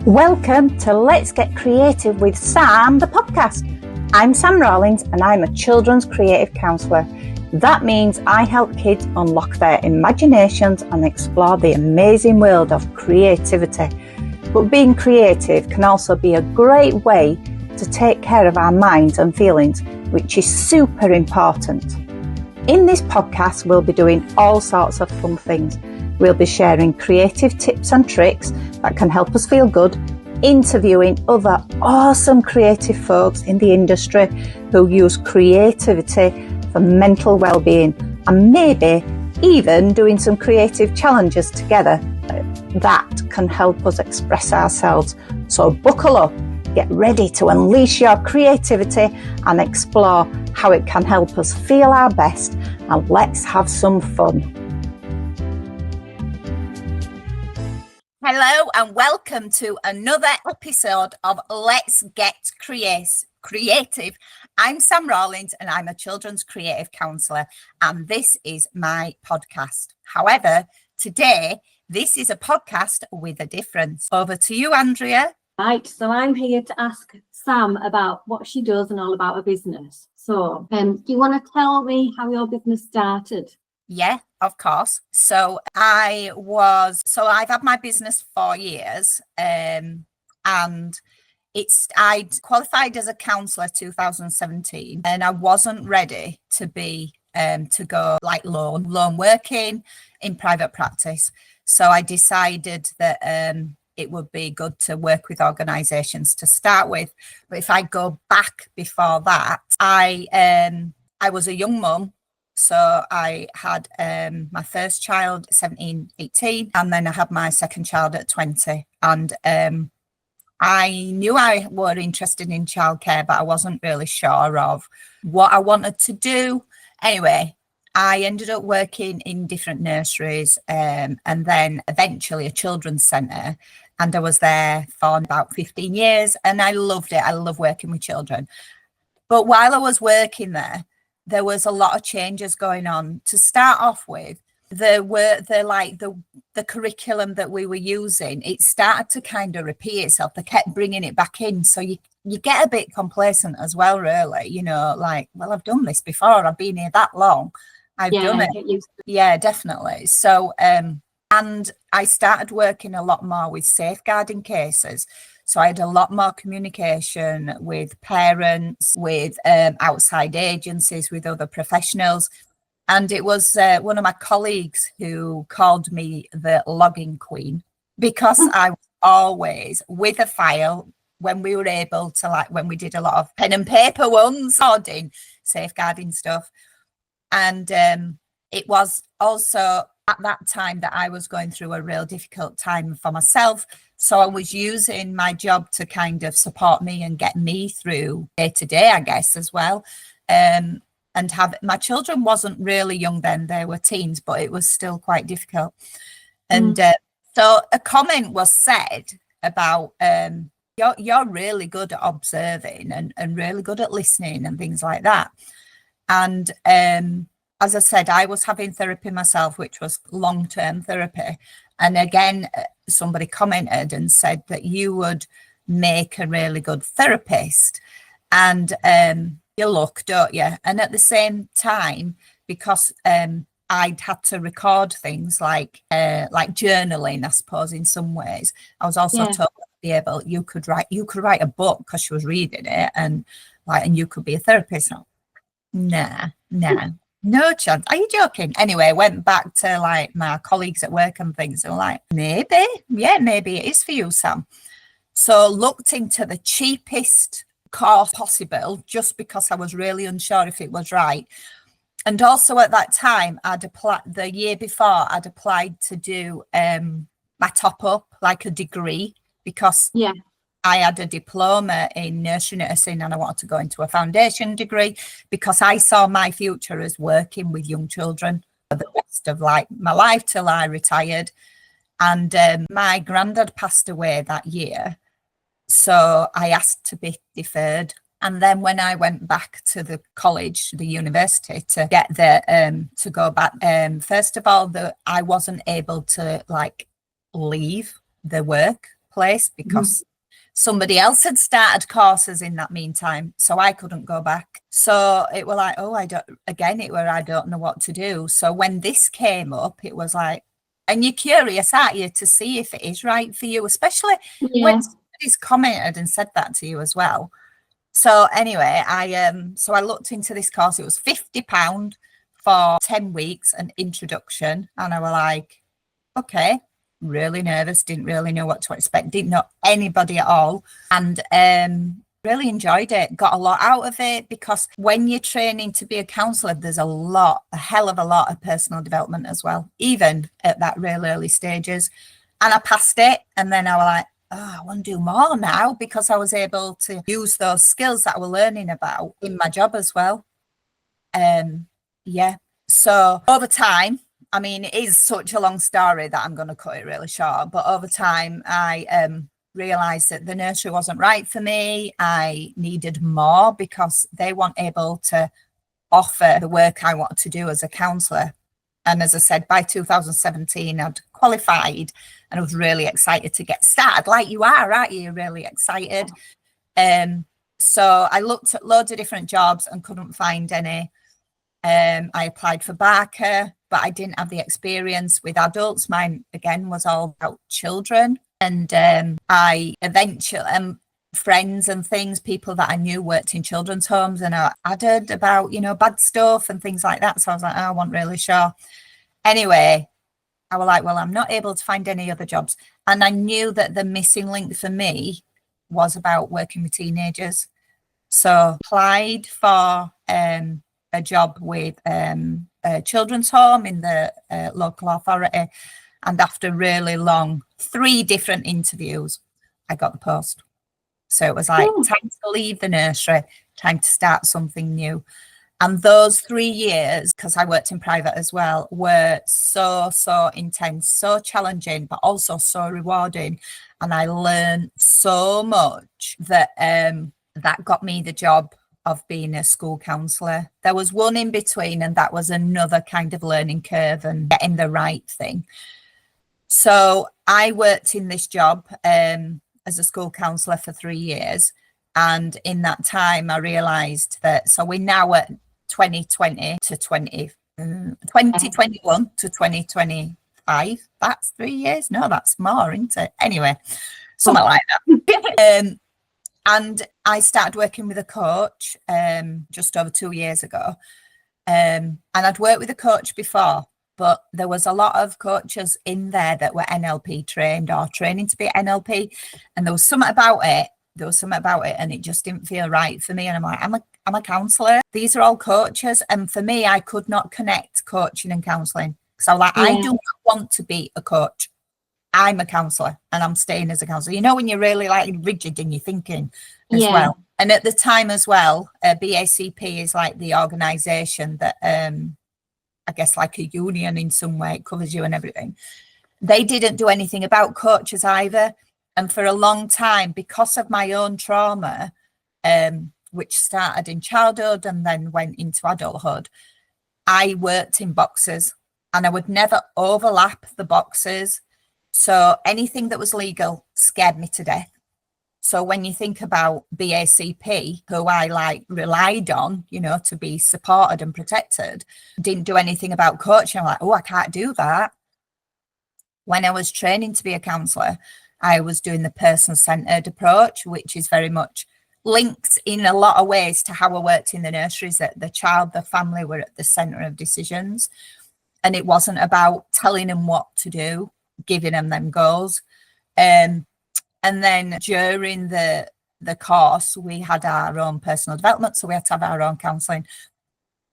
Welcome to Let's Get Creative with Sam, the podcast. I'm Sam Rawlings and I'm a children's creative counsellor. That means I help kids unlock their imaginations and explore the amazing world of creativity. But being creative can also be a great way to take care of our minds and feelings, which is super important. In this podcast, we'll be doing all sorts of fun things. We'll be sharing creative tips and tricks that can help us feel good, interviewing other awesome creative folks in the industry who use creativity for mental well-being, and maybe even doing some creative challenges together that can help us express ourselves. So buckle up, get ready to unleash your creativity and explore how it can help us feel our best, and let's have some fun. Hello and welcome to another episode of Let's Get Creative. I'm Sam Rawlings and I'm a children's creative counsellor, and this is my podcast. However, today this is a podcast with a difference. Over to you, Andrea. Right, so I'm here to ask Sam about what she does and all about her business. So, do you want to tell me how your business started? Yeah, of course. So I've had my business 4 years, and I qualified as a counsellor 2017, and I wasn't ready to be to go like loan working in private practice. So I decided that it would be good to work with organisations to start with. But if I go back before that, I was a young mum. So I had my first child at 17, 18, and then I had my second child at 20. And I knew I were interested in childcare, but I wasn't really sure of what I wanted to do. Anyway, I ended up working in different nurseries and then eventually a children's centre. And I was there for about 15 years and I loved it. I love working with children. But while I was working there was a lot of changes going on. To start off with, the curriculum that we were using, it started to kind of repeat itself. They kept bringing it back in. So you get a bit complacent as well, really, like, well, I've done this before. I've been here that long. I've done it. Yeah, definitely. So, and I started working a lot more with safeguarding cases. So I had a lot more communication with parents, with outside agencies, with other professionals. And it was one of my colleagues who called me the logging queen, because I was always with a file when we were able to, when we did a lot of pen and paper ones, safeguarding stuff. And it was also at that time that I was going through a real difficult time for myself. So I was using my job to kind of support me and get me through day to day, I guess, as well. And have my children wasn't really young then, they were teens, but it was still quite difficult. And so a comment was said about you're really good at observing and really good at listening and things like that. And as I said, I was having therapy myself, which was long-term therapy. And again, somebody commented and said that you would make a really good therapist. And you look, don't you? And at the same time, because I'd had to record things like journaling, I suppose, in some ways, I was also told you could write a book, because she was reading it, and you could be a therapist. So, nah. No chance. Are you joking? Anyway, I went back to my colleagues at work and things, and were like, maybe it is for you, Sam. So looked into the cheapest course possible, just because I was really unsure if it was right. And also at that time, the year before, I'd applied to do my top up, like a degree, because I had a diploma in nursery nursing and I wanted to go into a foundation degree, because I saw my future as working with young children for the rest of my life till I retired. And my granddad passed away that year. So I asked to be deferred. And then when I went back to the college, the university, to get to go back, first of all, I wasn't able to leave the work place because somebody else had started courses in that meantime, so I couldn't go back. So it were like, oh, I don't know what to do. So when this came up, it was like, and you're curious, aren't you, to see if it is right for you, especially when somebody's commented and said that to you as well. So anyway, I looked into this course. It was £50 for 10 weeks, an introduction, and I was like, okay. Really nervous, didn't really know what to expect, didn't know anybody at all, and really enjoyed it, got a lot out of it, because when you're training to be a counsellor, there's a hell of a lot of personal development as well, even at that real early stages. And I passed it, and then I was like, oh, I want to do more now, because I was able to use those skills that I was learning about in my job as well. So over time, I mean, it is such a long story that I'm going to cut it really short. But over time, I realised that the nursery wasn't right for me. I needed more because they weren't able to offer the work I wanted to do as a counsellor. And as I said, by 2017, I'd qualified and I was really excited to get started. Like you are, aren't you? You're really excited. So I looked at loads of different jobs and couldn't find any. I applied for Barker, but I didn't have the experience with adults. Mine, again, was all about children. And I eventually, friends and things, people that I knew worked in children's homes, and I added about, bad stuff and things like that. So I was like, oh, I wasn't really sure. Anyway, I was like, well, I'm not able to find any other jobs. And I knew that the missing link for me was about working with teenagers. So applied for a job with a children's home in the local authority. And after really long, 3 different interviews, I got the post. So it was like, time to leave the nursery, time to start something new. And those 3 years, because I worked in private as well, were so intense, so challenging, but also so rewarding. And I learned so much that that got me the job of being a school counsellor. There was one in between, and that was another kind of learning curve and getting the right thing. So I worked in this job as a school counsellor for 3 years. And in that time, I realised that, so we're now at 2021 to 2025. That's 3 years? No, that's more, isn't it? Anyway, something like that. And I started working with a coach just over 2 years ago. And I'd worked with a coach before, but there was a lot of coaches in there that were NLP trained or training to be NLP. And there was something about it. And it just didn't feel right for me. And I'm like, I'm a counsellor. These are all coaches. And for me, I could not connect coaching and counselling. So I was like, I do not want to be a coach. I'm a counsellor and I'm staying as a counsellor. When you're really like rigid in your thinking as well. And at the time as well, BACP is like the organisation that I guess like a union in some way, it covers you and everything. They didn't do anything about coaches either. And for a long time, because of my own trauma, which started in childhood and then went into adulthood, I worked in boxes and I would never overlap the boxes. So anything that was legal scared me to death. So when you think about BACP, who I like relied on, to be supported and protected, didn't do anything about coaching. I'm like, oh, I can't do that. When I was training to be a counsellor, I was doing the person-centred approach, which is very much linked in a lot of ways to how I worked in the nurseries, that the child, the family were at the centre of decisions. And it wasn't about telling them what to do, giving them goals. And then during the course, we had our own personal development. So we had to have our own counselling.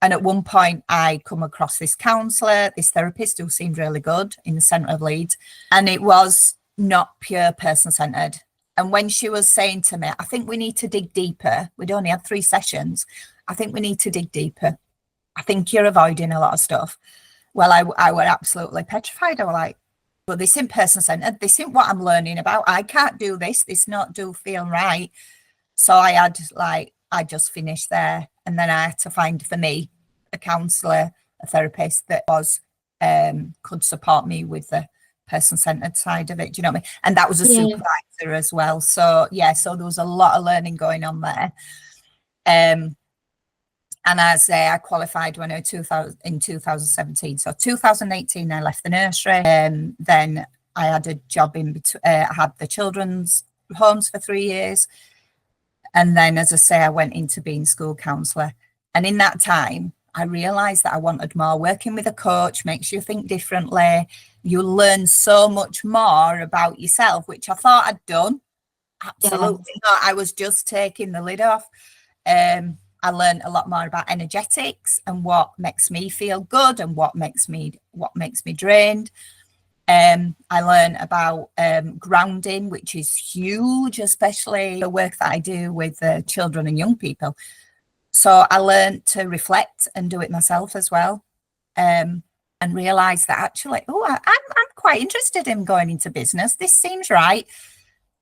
And at one point, I come across this counsellor, this therapist who seemed really good in the centre of Leeds. And it was not pure person-centred. And when she was saying to me, I think we need to dig deeper. We'd only had 3 sessions. I think we need to dig deeper. I think you're avoiding a lot of stuff. Well, I were absolutely petrified. I was like, well, this isn't person-centred. This isn't what I'm learning about. I can't do this. This not do feel right. So I just finished there. And then I had to find for me a counsellor, a therapist that could support me with the person-centered side of it. Do you know what I mean? And that was a Yeah. supervisor as well. So yeah, so there was a lot of learning going on there. And as I qualified when I was in 2017. So 2018, I left the nursery. Then I had a job in between. I had the children's homes for 3 years. And then, as I say, I went into being school counsellor. And in that time, I realised that I wanted more. Working with a coach makes you think differently. You learn so much more about yourself, which I thought I'd done. Absolutely not. I was just taking the lid off. I learned a lot more about energetics and what makes me feel good and what makes me drained. I learned about grounding, which is huge, especially the work that I do with children and young people. So I learned to reflect and do it myself as well, and realize that actually, I'm quite interested in going into business. This seems right.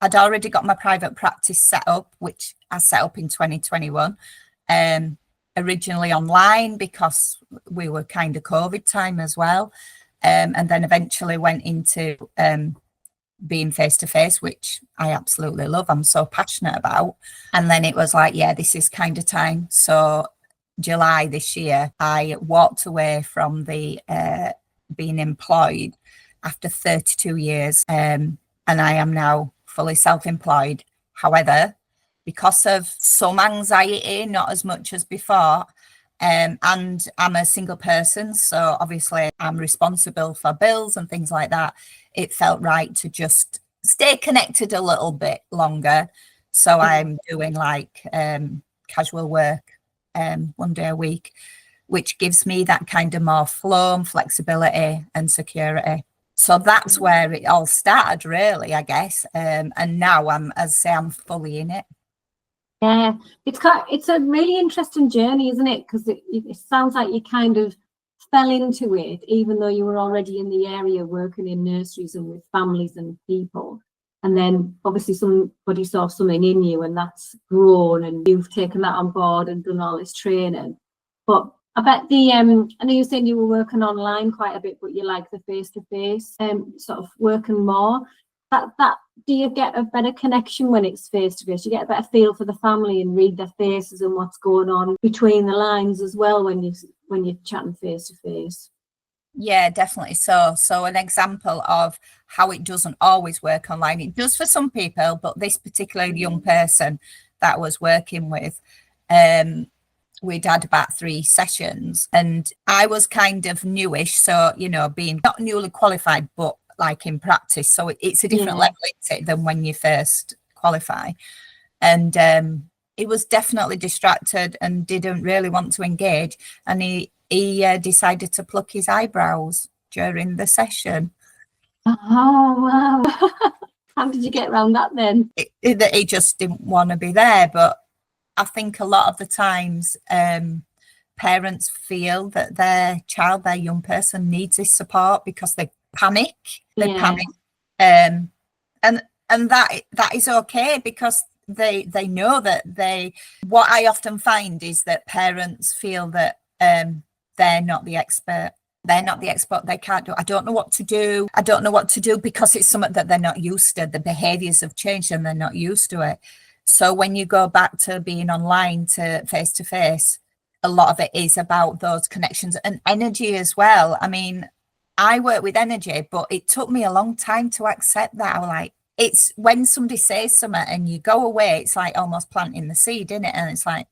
I'd already got my private practice set up, which I set up in 2021. Originally online because we were kind of COVID time as well. And then eventually went into being face-to-face, which I absolutely love. I'm so passionate about. And then it was like, yeah, this is kind of time. So July this year, I walked away from the being employed after 32 years. And I am now fully self-employed. However, because of some anxiety, not as much as before, and I'm a single person, so obviously I'm responsible for bills and things like that. It felt right to just stay connected a little bit longer. So I'm doing like casual work 1 day a week, which gives me that kind of more flow and flexibility and security. So that's where it all started, really, I guess. And now I'm fully in it. Yeah, it's a really interesting journey, isn't it? Because it sounds like you kind of fell into it, even though you were already in the area working in nurseries and with families and people. And then obviously somebody saw something in you and that's grown and you've taken that on board and done all this training. But I bet I know you're saying you were working online quite a bit, but you like the face-to-face sort of working more. That do you get a better connection when it's face-to-face? You get a better feel for the family and read their faces and what's going on between the lines as well when you're chatting face-to-face. Yeah, definitely. So an example of how it doesn't always work online. It does for some people, but this particular young person that I was working with, we'd had about 3 sessions and I was kind of newish. So, being not newly qualified, but like in practice. So it's a different level, isn't it, than when you first qualify. And he was definitely distracted and didn't really want to engage. And he decided to pluck his eyebrows during the session. Oh, wow. How did you get around that then? He just didn't want to be there. But I think a lot of the times parents feel that their child, their young person needs this support because they panic. And that is okay because they know that what I often find is that parents feel that they're not the expert. They can't do it. I don't know what to do because it's something that they're not used to. The behaviors have changed and they're not used to it. So when you go back to being online to face to face, a lot of it is about those connections and energy as well. I mean, I work with energy, but it took me a long time to accept that. I was like, it's when somebody says something and you go away, it's like almost planting the seed, isn't it? And it's like,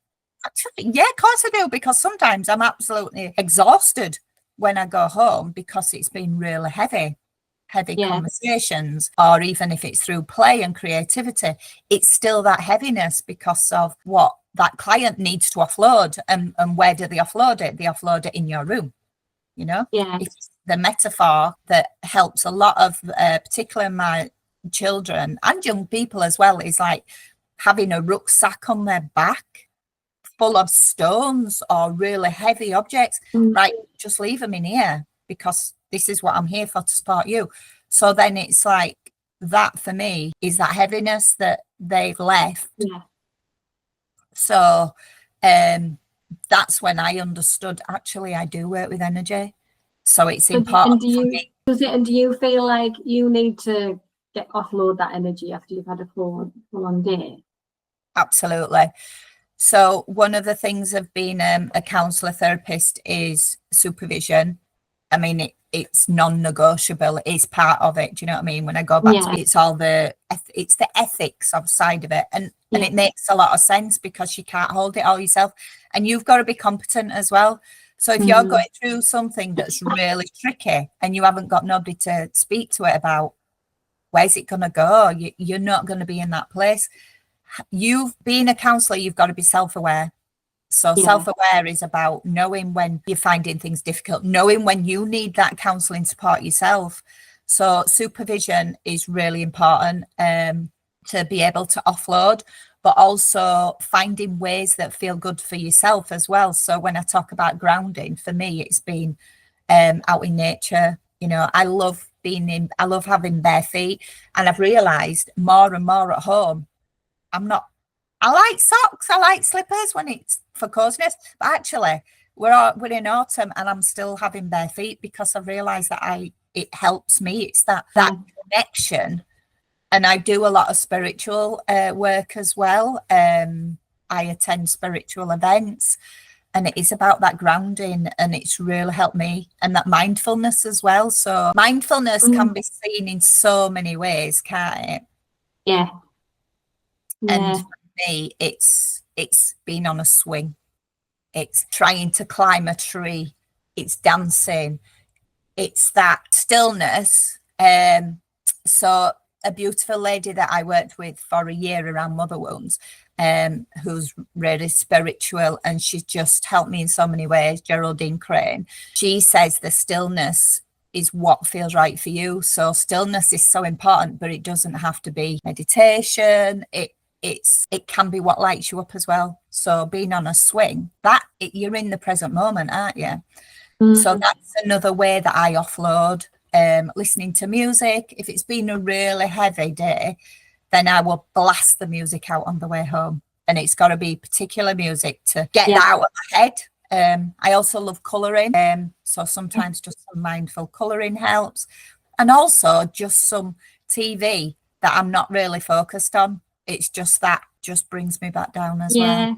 actually, yeah, of course I do, because sometimes I'm absolutely exhausted when I go home because it's been really heavy conversations, or even if it's through play and creativity, it's still that heaviness because of what that client needs to offload. And where do they offload it? They offload it in your room. It's the metaphor that helps a lot of particularly my children and young people as well, is like having a rucksack on their back full of stones or really heavy objects. Right, just leave them in here because this is what I'm here for, to support you. So then it's like that for me is that heaviness that they've left. So that's when I understood, actually, I do work with energy. So it's And important do for you me. and do you feel like you need to offload that energy after you've had a full on day? Absolutely. So one of the things of being a counsellor therapist is supervision. I mean, it's non-negotiable. It's part of it. Do you know what I mean? When I go back to it's all it's the ethics of side of it. And it makes a lot of sense because you can't hold it all yourself. And you've got to be competent as well. So if you're going through something that's really tricky and you haven't got nobody to speak to it about, where's it going to go? You're not going to be in that place. You've been a counsellor, you've got to be self-aware. So self-aware is about knowing when you're finding things difficult, knowing when you need that counselling support yourself. So supervision is really important to be able to offload, but also finding ways that feel good for yourself as well. So when I talk about grounding, for me, it's been out in nature. You know, I love having bare feet, and I've realised more and more at home, I like socks, I like slippers when it's for coziness, but actually we're in autumn and I'm still having bare feet because I've realised that it helps me. It's that connection. And I do a lot of spiritual work as well. I attend spiritual events, and it is about that grounding, and it's really helped me, and that mindfulness as well. So mindfulness can be seen in so many ways, can't it? Yeah. And for me, it's being on a swing. It's trying to climb a tree. It's dancing. It's that stillness. So a beautiful lady that I worked with for a year around mother wounds, who's really spiritual, and she's just helped me in so many ways, Geraldine Crane. She says the stillness is what feels right for you. So stillness is so important, but it doesn't have to be meditation. It can be what lights you up as well. So being on a swing, you're in the present moment, aren't you? So that's another way that I offload. Listening to music. If it's been a really heavy day, then I will blast the music out on the way home, and it's got to be particular music to get that out of my head. I also love colouring, so sometimes just some mindful colouring helps, and also just some TV that I'm not really focused on. It's just brings me back down as well.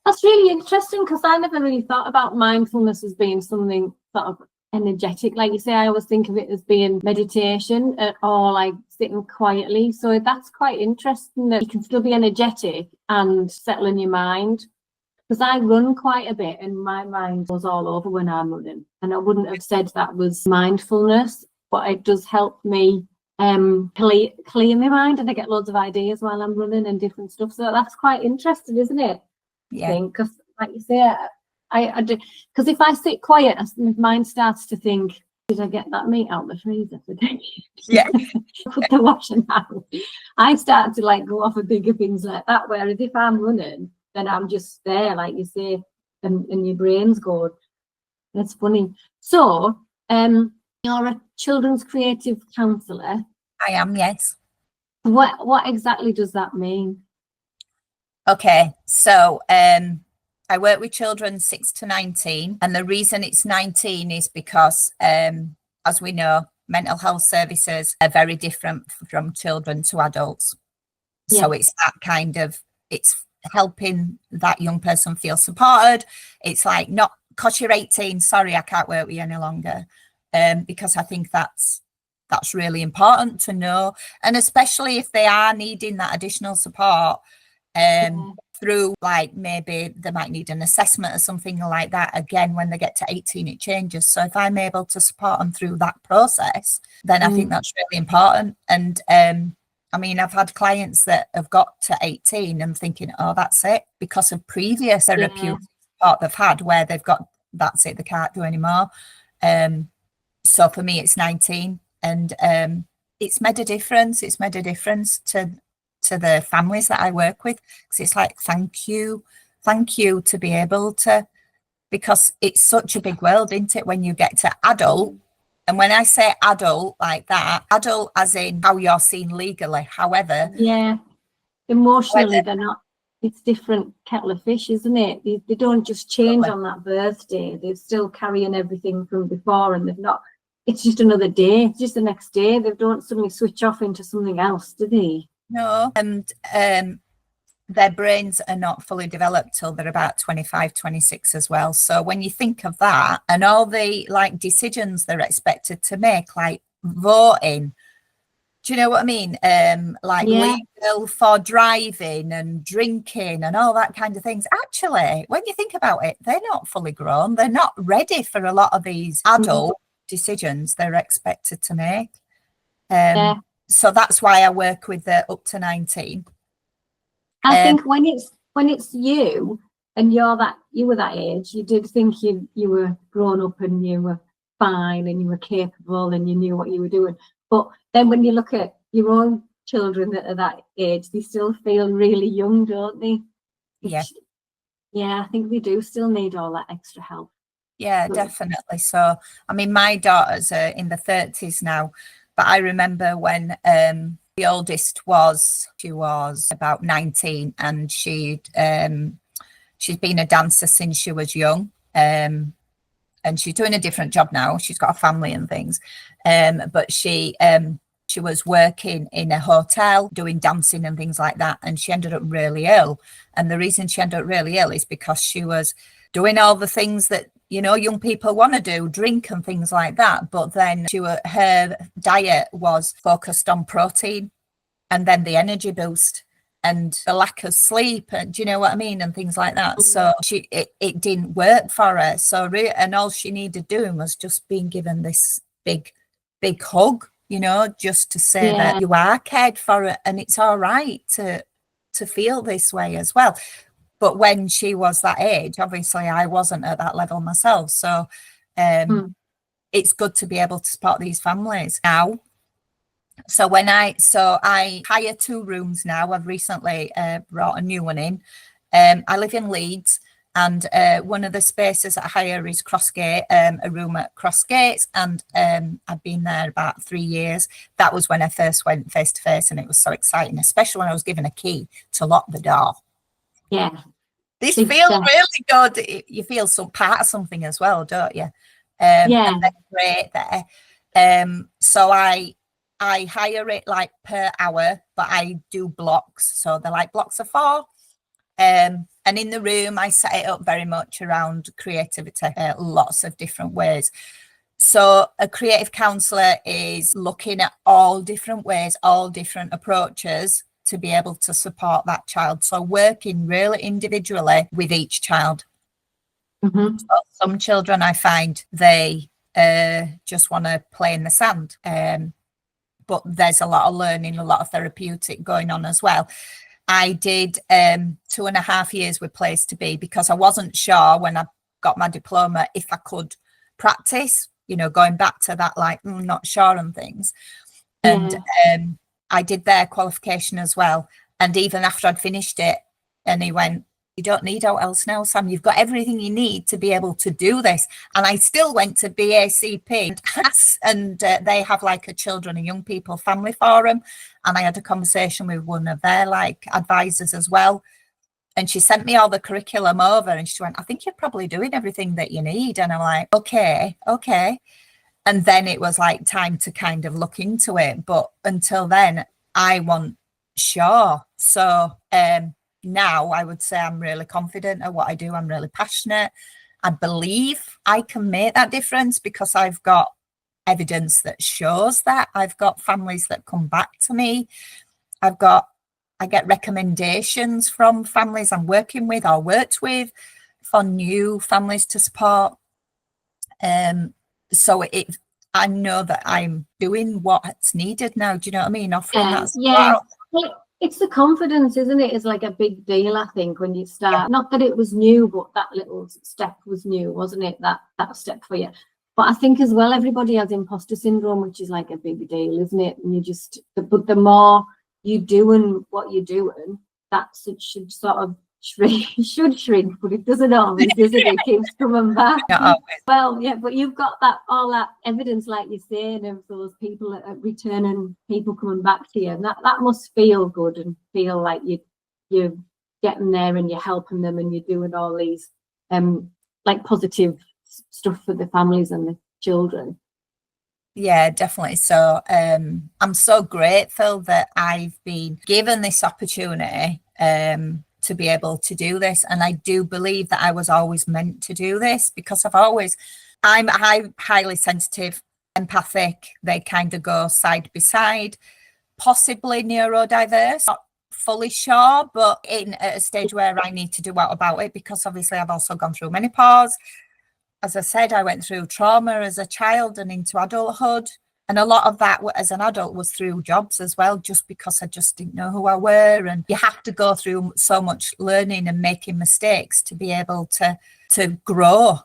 That's really interesting, because I never really thought about mindfulness as being something sort of energetic. Like you say, I always think of it as being meditation or like sitting quietly. So that's quite interesting that you can still be energetic and settle in your mind. Because I run quite a bit and my mind goes all over when I'm running. And I wouldn't have said that was mindfulness, but it does help me clear my mind, and I get loads of ideas while I'm running and different stuff. So that's quite interesting, isn't it? Yeah. Because like you say, I do, because if I sit quiet, my mind starts to think, did I get that meat out of the freezer today? Yeah. Put the washing out. I start to like go off of bigger things like that. Whereas if I'm running, then I'm just there, like you say, and your brain's going. That's funny. So, you're a children's creative counsellor. I am, yes. What exactly does that mean? Okay, so I work with children 6 to 19, and the reason it's 19 is because, as we know, mental health services are very different from children to adults. So it's that kind of, it's helping that young person feel supported. It's like, not because you're 18, sorry, I can't work with you any longer, because I think that's really important to know, and especially if they are needing that additional support. Through, like, maybe they might need an assessment or something like that. Again, when they get to 18, it changes. So if I'm able to support them through that process, then I think that's really important. And I mean, I've had clients that have got to 18 and thinking, oh, that's it, because of previous therapeutic support they've had where they've got, that's it, they can't do anymore. So for me, it's 19, and it's made a difference. It's made a difference to the families that I work with, because it's like, thank you to be able to, because it's such a big world, isn't it, when you get to adult. And when I say adult like that, adult as in how you're seen legally, however, emotionally they're not. it's different kettle of fish, isn't it? They don't just change Totally. on that birthday. They're still carrying everything from before, and they've not. It's just another day. It's just the next day. They don't suddenly switch off into something else, do they? No, and their brains are not fully developed till they're about 25, 26 as well. So when you think of that and all the like decisions they're expected to make, like voting, do you know what I mean? Like Yeah. legal for driving and drinking and all that kind of things. Actually, when you think about it, they're not fully grown. They're not ready for a lot of these adult decisions they're expected to make. Yeah. So that's why I work with the up to 19. I think when it's you and you were that age, you did think you were grown up and you were fine and you were capable and you knew what you were doing. But then when you look at your own children that are that age, they still feel really young, don't they? Yeah. Yeah, I think they do still need all that extra help. Yeah, definitely. So, I mean, my daughters are in the 30s now, but I remember when the oldest she was about 19, and she's been a dancer since she was young. And she's doing a different job now. She's got a family and things. But she was working in a hotel doing dancing and things like that, and she ended up really ill. And the reason she ended up really ill is because she was doing all the things that, you know, young people want to do, drink and things like that. But then her diet was focused on protein and then the energy boost and the lack of sleep, and do you know what I mean, and things like that. So it didn't work for her. So and all she needed doing was just being given this big hug, you know, just to say that you are cared for, and it's all right to feel this way as well. But when she was that age, obviously I wasn't at that level myself. So it's good to be able to support these families now. So I hire 2 rooms now. I've recently brought a new one in. I live in Leeds, and one of the spaces that I hire is Crossgate, a room at Crossgates, and I've been there about 3 years. That was when I first went face to face, and it was so exciting, especially when I was given a key to lock the door. Yeah. This feels really good. You feel some part of something as well, don't you? And they're great there. So I hire it like per hour, but I do blocks. So they're like blocks of 4. And in the room, I set it up very much around creativity, lots of different ways. So a creative counsellor is looking at all different ways, all different approaches to be able to support that child. So working really individually with each child. So some children, I find they just want to play in the sand. But there's a lot of learning, a lot of therapeutic going on as well. I did 2.5 years with Place to Be because I wasn't sure when I got my diploma if I could practice, you know, going back to that, like, not sure and things. And I did their qualification as well. And even after I'd finished it, and he went, "You don't need out else now, Sam. You've got everything you need to be able to do this." And I still went to BACP, and they have like a children and young people family forum. And I had a conversation with one of their like advisors as well. And she sent me all the curriculum over, and she went, "I think you're probably doing everything that you need." And I'm like, okay. And then it was like time to kind of look into it. But until then, I wasn't sure. So now I would say I'm really confident at what I do. I'm really passionate. I believe I can make that difference because I've got evidence that shows that. I've got families that come back to me. I get recommendations from families I'm working with or worked with for new families to support. So I know that I'm doing what's needed now. Do you know what I mean? Offering that support. Well, it's the confidence, isn't it? It's like a big deal, I think, when you start. Not that it was new, but that little step was new, wasn't it? That step for you. But I think as well, everybody has imposter syndrome, which is like a big deal, isn't it? And but the more you doing what you're doing, that should sort of shrink, but it doesn't always, does it? It keeps coming back. Well, yeah, but you've got all that evidence, like you're saying, of those people returning, people coming back to you, and that must feel good and feel like you're getting there and you're helping them and you're doing all these like positive stuff for the families and the children. Yeah, definitely. So I'm so grateful that I've been given this opportunity to be able to do this. And I do believe that I was always meant to do this, because I'm highly sensitive, empathic. They kind of go side by side, possibly neurodiverse. Not fully sure, but at a stage where I need to do what about it, because obviously I've also gone through menopause. As I said, I went through trauma as a child and into adulthood. And a lot of that as an adult was through jobs as well, just because I just didn't know who I were. And you have to go through so much learning and making mistakes to be able to grow.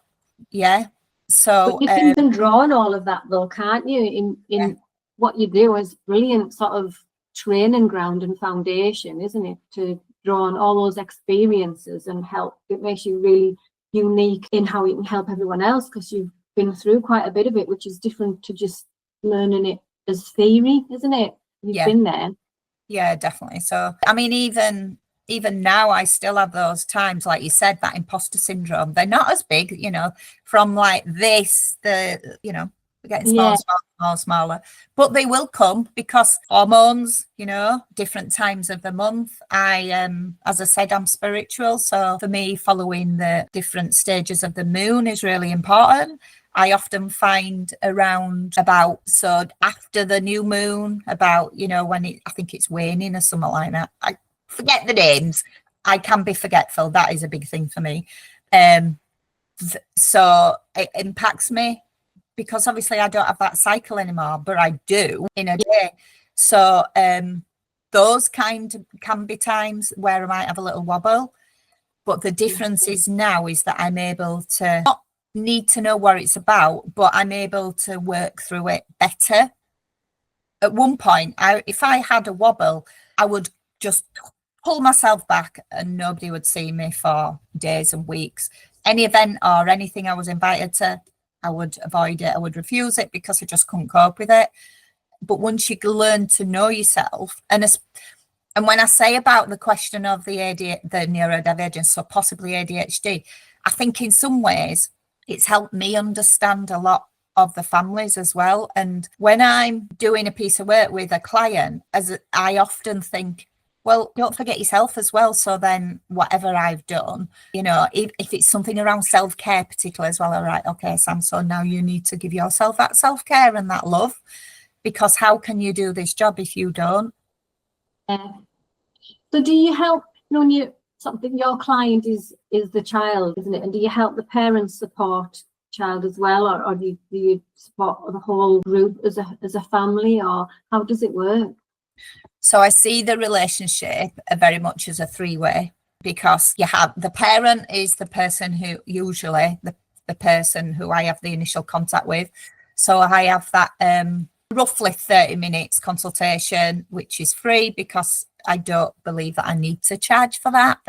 Yeah. So but you can draw on all of that though, can't you? In what you do is brilliant sort of training ground and foundation, isn't it? To draw on all those experiences and help. It makes you really unique in how you can help everyone else, because you've been through quite a bit of it, which is different to just learning it as theory, isn't it? You've been there. Yeah, definitely. So I mean, even now I still have those times, like you said, that imposter syndrome. They're not as big, from like this, we're getting smaller, but they will come because hormones, different times of the month. As I said, I'm spiritual. So for me, following the different stages of the moon is really important. I often find so after the new moon, about, when I think it's waning or something like that. I forget the names. I can be forgetful. That is a big thing for me. So it impacts me, because obviously I don't have that cycle anymore, but I do in a day. So those can be times where I might have a little wobble. But the difference is that I'm able to not need to know what it's about, but I'm able to work through it better. At one point, if I had a wobble, I would just pull myself back and nobody would see me for days and weeks. Any event or anything I was invited to, I would avoid it. I would refuse it because I just couldn't cope with it. But once you learn to know yourself, and when I say about the question of the neurodivergence, so possibly ADHD, I think in some ways it's helped me understand a lot of the families as well. And when I'm doing a piece of work with a client, I often think, well, don't forget yourself as well. So then whatever I've done, if it's something around self-care particularly as well, all right, okay, Sam, so now you need to give yourself that self-care and that love, because how can you do this job if you don't? So do you help, your client is the child, isn't it? And do you help the parents support child as well, or do you support the whole group as a family, or how does it work? So I see the relationship very much as a three-way, because you have the parent is the person who usually the person who I have the initial contact with. So I have that roughly 30 minutes consultation, which is free, because I don't believe that I need to charge for that.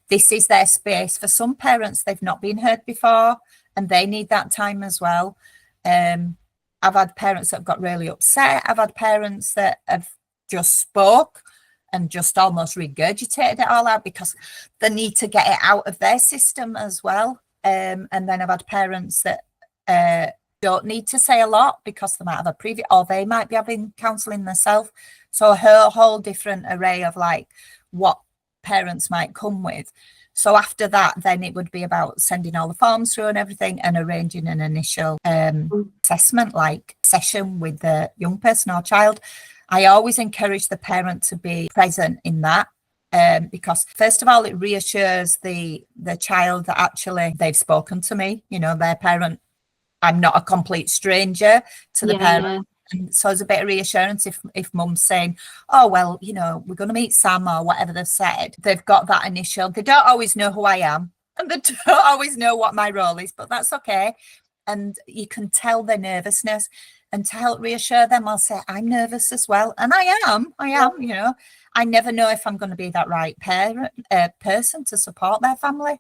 This is their space. For some parents, they've not been heard before and they need that time as well. I've had parents that have got really upset. I've had parents that have just spoke and just almost regurgitated it all out because they need to get it out of their system as well. And then I've had parents that don't need to say a lot because they might have a previous, or they might be having counselling themselves. So a whole different array of like what parents might come with. So after that, then it would be about sending all the forms through and everything and arranging an initial assessment, like session with the young person or child. I always encourage the parent to be present in that. Because first of all, it reassures the child that actually they've spoken to me, their parent. I'm not a complete stranger to the parent. Yeah. And so there's a bit of reassurance if mum's saying, oh, well, we're going to meet Sam or whatever they've said. They've got that initial, they don't always know who I am and they don't always know what my role is, but that's okay. And you can tell their nervousness, and to help reassure them, I'll say, I'm nervous as well. And I am, I never know if I'm going to be that right person to support their family.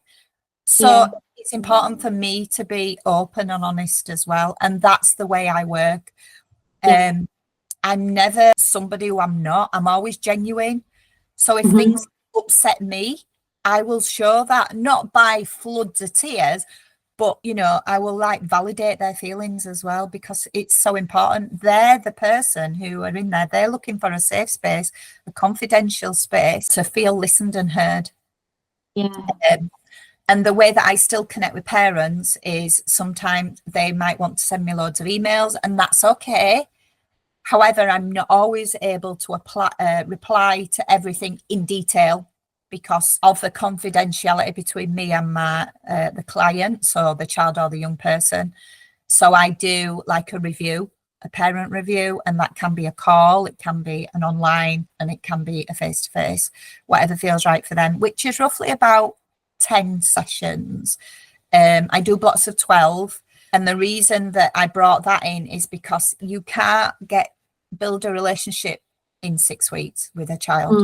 So it's important for me to be open and honest as well. And that's the way I work. I'm never somebody who I'm not. I'm always genuine. So if things upset me, I will show that, not by floods of tears, but, you know, I will like validate their feelings as well, because it's so important. They're the person who are in there. They're looking for a safe space, a confidential space to feel listened and heard. Yeah. And the way that I still connect with parents is sometimes they might want to send me loads of emails, and that's okay. However, I'm not always able to reply to everything in detail because of the confidentiality between me and my the client, so the child or the young person. So I do like a review, a parent review, and that can be a call, it can be an online, and it can be a face-to-face, whatever feels right for them, which is roughly about 10 sessions. I do blocks of 12. And the reason that I brought that in is because you can't build a relationship in 6 weeks with a child.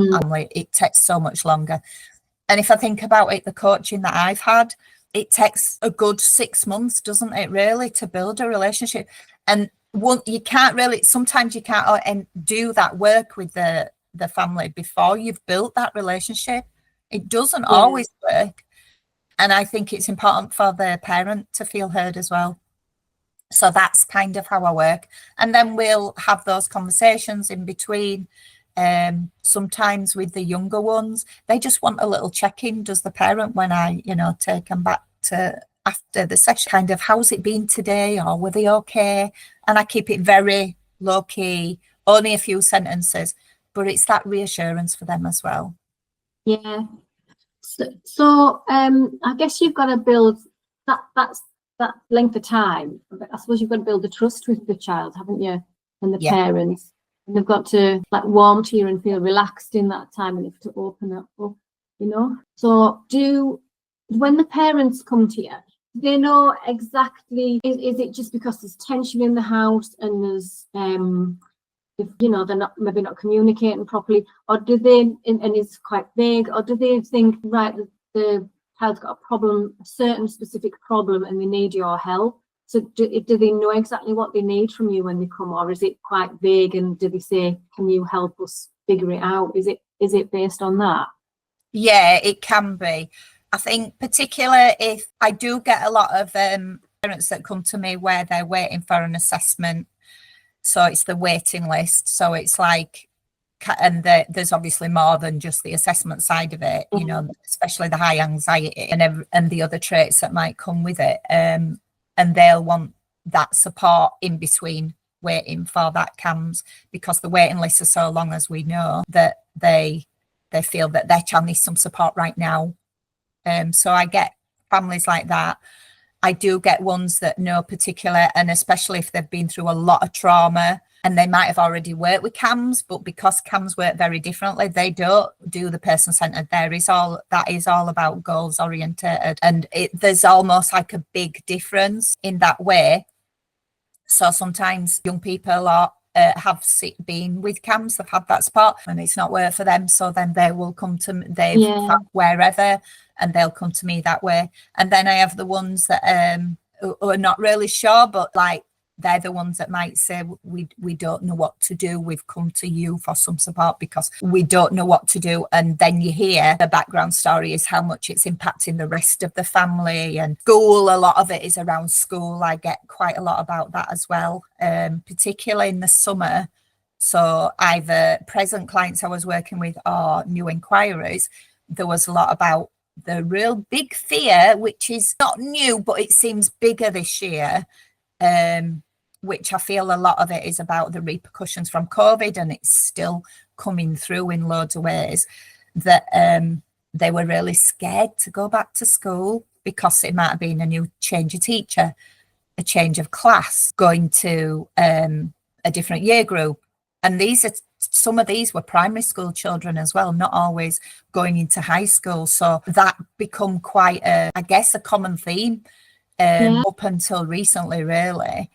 It takes so much longer. And if I think about it, the coaching that I've had, it takes a good 6 months, doesn't it, really, to build a relationship. And you can't really, sometimes you can't do that work with the family before you've built that relationship. It doesn't always work. And I think it's important for the parent to feel heard as well. So that's kind of how I work. And then we'll have those conversations in between. Sometimes with the younger ones, they just want a little check-in, does the parent, when I, you know, take them back to after the session, kind of, how's it been today, or were they okay? And I keep it very low-key, only a few sentences, but it's that reassurance for them as well. Yeah. So I guess you've got to build that length of time. I suppose you've got to build the trust with the child, haven't you, and the parents, and they've got to like warm to you and feel relaxed in that time, and have to open up, you know. So when the parents come to you, do they know exactly, is it just because there's tension in the house and there's if, you know, they're maybe not communicating properly, or do they, and it's quite vague, or do they think, right, the child's got a problem, a certain specific problem, and they need your help? So do they know exactly what they need from you when they come, or is it quite vague, and do they say, can you help us figure it out? Is it based on that? Yeah, it can be. I think particularly if I do get a lot of parents that come to me where they're waiting for an assessment. So it's the waiting list. So it's like, and there's obviously more than just the assessment side of it, you know, especially the high anxiety and the other traits that might come with it. And they'll want that support in between waiting for that CAMHS, because the waiting lists are so long, as we know, that they feel that their child needs some support right now. So I get families like that. I do get ones that know particular, and especially if they've been through a lot of trauma and they might have already worked with CAMHS, but because CAMHS work very differently, they don't do the person-centered. That is all about goals orientated, and there's almost like a big difference in that way. So sometimes young people have been with CAMHS, they've had that spot, and it's not worked for them. So then they will come to wherever, and they'll come to me that way. And then I have the ones that who are not really sure, but like they're the ones that might say, we don't know what to do. We've come to you for some support because we don't know what to do. And then you hear the background story is how much it's impacting the rest of the family. And school, a lot of it is around school. I get quite a lot about that as well, particularly in the summer. So either present clients I was working with or new inquiries, there was a lot about the real big fear, which is not new, but it seems bigger this year, which I feel a lot of it is about the repercussions from COVID, and it's still coming through in loads of ways, that they were really scared to go back to school because it might have been a new change of teacher, a change of class, going to a different year group. And some of these were primary school children as well, not always going into high school. So that become quite a common theme up until recently, really.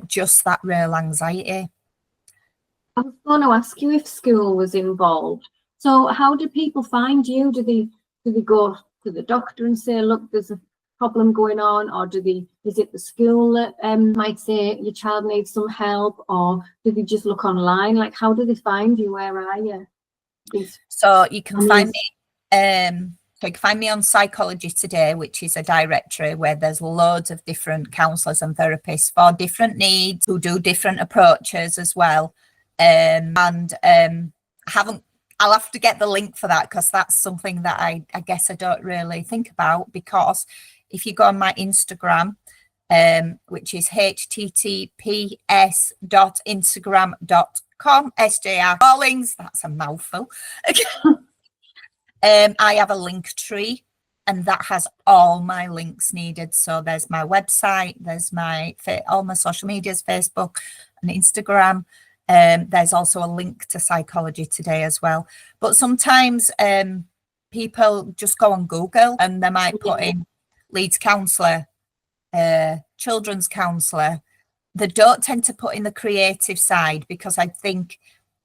Just that real anxiety. I was going to ask you if school was involved. So how do people find you? Do they go to the doctor and say, look, there's a problem going on, or is it the school that might say your child needs some help, or do they just look online? Like, how do they find you? Where are you? So you can find me. So you can find me on Psychology Today, which is a directory where there's loads of different counsellors and therapists for different needs who do different approaches as well. I'll have to get the link for that, because that's something that I guess I don't really think about, because if you go on my Instagram, which is https://instagram.com /Rawlings, that's a mouthful. I have a link tree, and that has all my links needed. So there's my website, there's my all my social medias, Facebook and Instagram. There's also a link to Psychology Today as well. But sometimes people just go on Google and they might put in Leeds counsellor, children's counsellor. They don't tend to put in the creative side, because I think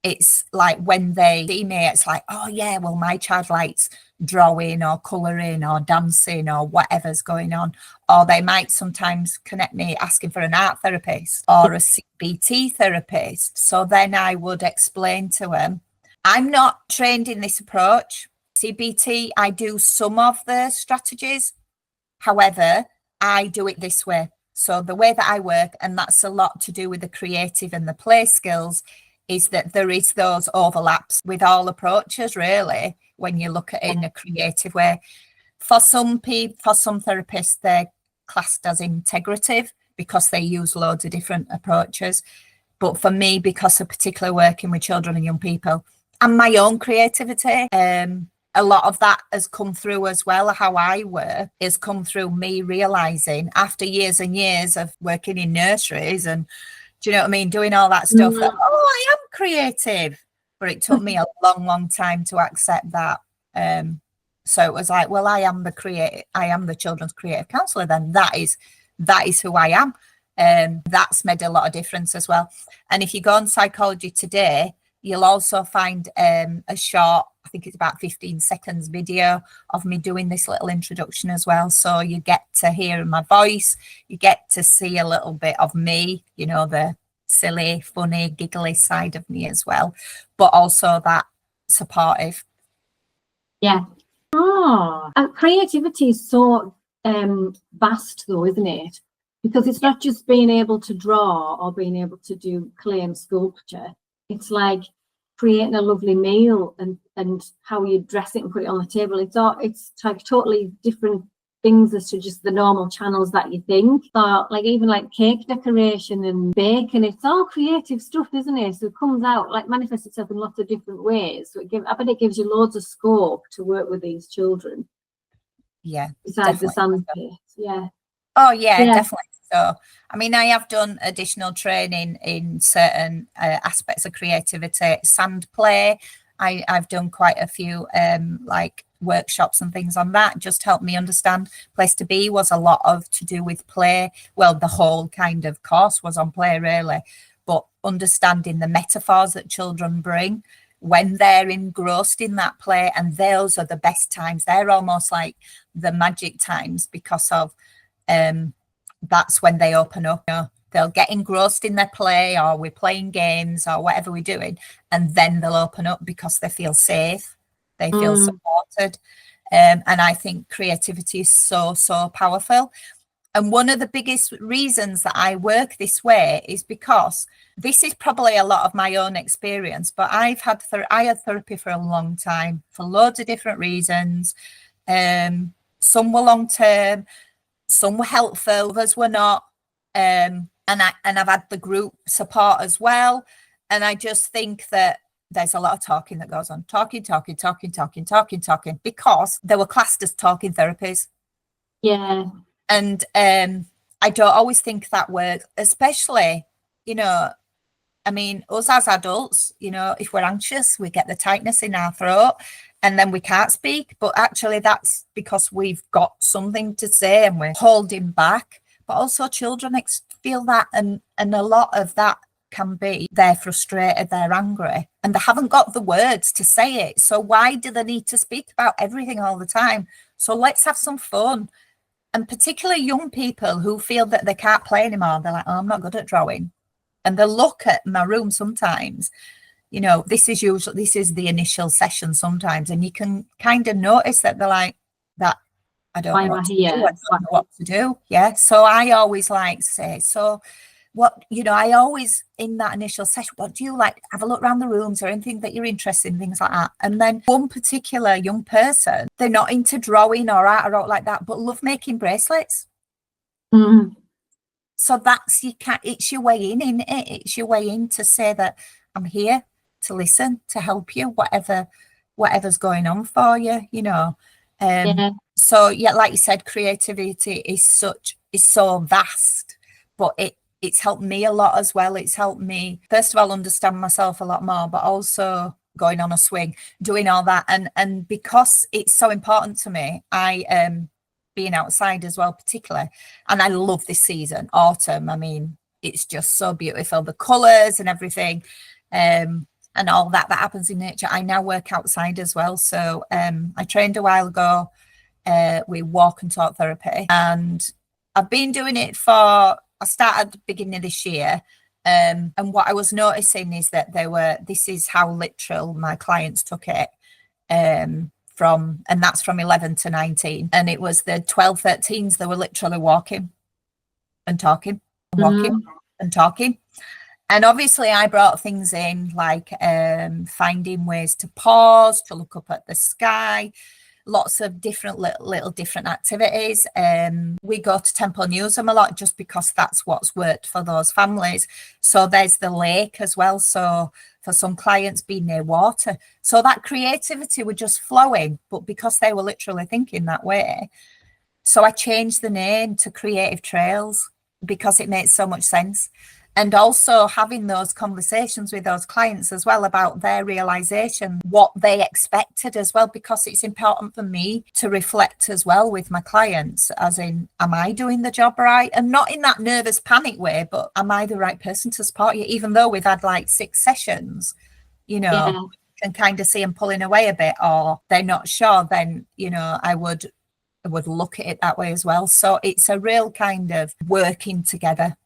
it's like when they see me, it's like, oh yeah, well, my child likes drawing or colouring or dancing or whatever's going on. Or they might sometimes connect me asking for an art therapist or a CBT therapist. So then I would explain to them, I'm not trained in this approach. CBT, I do some of the strategies. However, I do it this way. So the way that I work, and that's a lot to do with the creative and the play skills, is that there is those overlaps with all approaches, really, when you look at it in a creative way. For some people, for some therapists, they're classed as integrative because they use loads of different approaches. But for me, because of particularly working with children and young people and my own creativity, a lot of that has come through as well. How I work has come through me realising, after years and years of working in nurseries and, do you know what I mean, doing all that stuff, that, oh, I am creative. But it took me a long, long time to accept that. So it was like, well, I am the children's creative counsellor, then that is who I am. That's made a lot of difference as well. And if you go on Psychology Today, you'll also find a short, I think it's about 15 seconds video of me doing this little introduction as well. So you get to hear my voice, you get to see a little bit of me, you know, the silly, funny, giggly side of me as well, but also that supportive. Yeah. Oh, and creativity is so vast though, isn't it? Because it's not just being able to draw or being able to do clay and sculpture. It's like creating a lovely meal and how you dress it and put it on the table. It's like totally different things as to just the normal channels that you think. So like even like cake decoration and baking, it's all creative stuff, isn't it? So it comes out, like, manifests itself in lots of different ways. So I bet it gives you loads of scope to work with these children. Yeah. Besides the sandpaper. Yeah. Oh yeah, definitely. So, I mean, I have done additional training in certain aspects of creativity, sand play. I've done quite a few like workshops and things on that, just helped me understand. Place to Be was a lot of to do with play. Well, the whole kind of course was on play, really, but understanding the metaphors that children bring when they're engrossed in that play, and those are the best times. They're almost like the magic times, because of that's when they open up. You know, they'll get engrossed in their play, or we're playing games or whatever we're doing, and then they'll open up because they feel safe, they feel supported. And I think creativity is so powerful. And one of the biggest reasons that I work this way is because this is probably a lot of my own experience, but I had therapy for a long time for loads of different reasons. Some were long term, some were helpful, others were not. And I've had the group support as well. And I just think that there's a lot of talking that goes on, talking, because they were classed as talking therapies. Yeah. And I don't always think that works, especially, you know, I mean, us as adults, you know, if we're anxious, we get the tightness in our throat and then we can't speak. But actually, that's because we've got something to say and we're holding back. But also children feel that, and a lot of that can be they're frustrated, they're angry, and they haven't got the words to say it. So why do they need to speak about everything all the time? So let's have some fun. And particularly young people who feel that they can't play anymore. They're like, oh, I'm not good at drawing. And they look at my room sometimes, you know, this is the initial session sometimes, and you can kind of notice that they're like, that I don't know what to do. I don't know what to do. Yeah. So I always like say, so what, you know, I always in that initial session, what do you like? Have a look around the rooms or anything that you're interested in, things like that. And then one particular young person, they're not into drawing or art or like that, but love making bracelets. So that's it's your way in it? It's your way in to say that I'm here to listen, to help you, whatever's going on for you, you know. So yeah, like you said, creativity is so vast, but it's helped me a lot as well. It's helped me, first of all, understand myself a lot more, but also going on a swing, doing all that. And because it's so important to me, I being outside as well, particularly. And I love this season, autumn. I mean, it's just so beautiful, the colours and everything, and all that happens in nature. I now work outside as well. So I trained a while ago with walk and talk therapy, and I've been doing it I started at the beginning of this year. And what I was noticing is that this is how literal my clients took it. And that's from 11 to 19. And it was the 12, 13s, they were literally walking and talking, and walking and talking. And obviously I brought things in like finding ways to pause, to look up at the sky, lots of different little different activities. We go to Temple Newsam a lot just because that's what's worked for those families. So there's the lake as well. So for some clients, being near water. So that creativity was just flowing, but because they were literally thinking that way. So I changed the name to Creative Trails because it makes so much sense. And also having those conversations with those clients as well about their realization, what they expected as well, because it's important for me to reflect as well with my clients, as in, am I doing the job right? And not in that nervous panic way, but am I the right person to support you? Even though we've had like 6 sessions, you know, can kind of see them pulling away a bit, or they're not sure, then, you know, I would look at it that way as well. So it's a real kind of working together